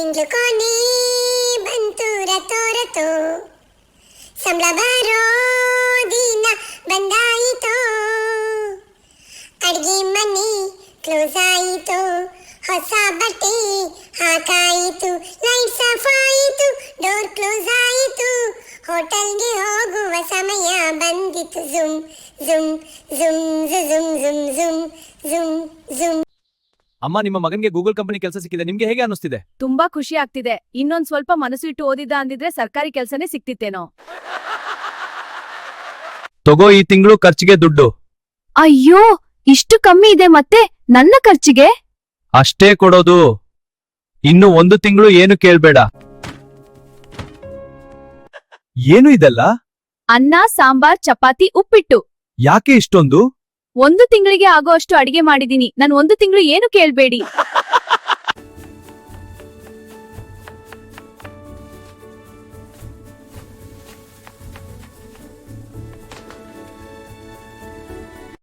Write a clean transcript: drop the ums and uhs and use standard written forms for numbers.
ತಿಂಗಳು ಕೊನೆ ಬಂತು ರತೋ ರತೋ, ಸಂಬಳ ಬರೋ ದಿನ ಬಂದಾಯಿತೋ, ಅಡ್ಗೆ ಮನೆ ಕ್ಲೋಸ್ ಆಯಿತು, ಹೊಸ ಬಟ್ಟೆ ಹಾಕಾಯಿತು, ಲೈಟ್ಸ್ ಆಫ್ ಆಯಿತು, ಡೋರ್ ಕ್ಲೋಸ್ ಆಯಿತು, ಹೋಟೆಲ್ಗೆ ಹೋಗುವ ಸಮಯ ಬಂದಿತು. Zoom zoom zoom zoom zoom zoom zoom zoom. ಅಮ್ಮ, ನಿಮ್ಮ ಮಗನ್ಗೆ ಗೂಗಲ್ ಕಂಪನಿ ಕೆಲಸ ಸಿಕ್ಕಿದೆ, ನಿಮ್ಗೆ ಹೇಗೆ ಅನ್ನಿಸ್ತಿದೆ? ತುಂಬಾ ಖುಷಿ ಆಗ್ತಿದೆ. ಇನ್ನೊಂದ್ ಸ್ವಲ್ಪ ಮನಸ್ಸು ಇಟ್ಟು ಓದಿದ್ದ ಅಂದಿದ್ರೆ ಸರ್ಕಾರಿ ಕೆಲ್ಸನೇ ಸಿಕ್ತಿತ್ತೇನೋ. ತಗೋ, ಈ ತಿಂಗಳು ಖರ್ಚಿಗೆ ದುಡ್ಡು. ಅಯ್ಯೋ, ಇಷ್ಟು ಕಮ್ಮಿ ಇದೆ ಮತ್ತೆ ನನ್ನ ಖರ್ಚಿಗೆ? ಅಷ್ಟೇ ಕೊಡೋದು, ಇನ್ನು 1 ತಿಂಗಳು ಏನು ಕೇಳ್ಬೇಡ. ಏನು ಇದೆಲ್ಲ? ಅನ್ನ, ಸಾಂಬಾರ್, ಚಪಾತಿ, ಉಪ್ಪಿಟ್ಟು. ಯಾಕೆ ಇಷ್ಟೊಂದು? 1 ತಿಂಗಳಿಗೆ ಆಗೋ ಅಷ್ಟು ಅಡಿಗೆ ಮಾಡಿದೀನಿ. ನನ್ 1 ತಿಂಗಳು ಏನು ಕೇಳ್ಬೇಡಿ.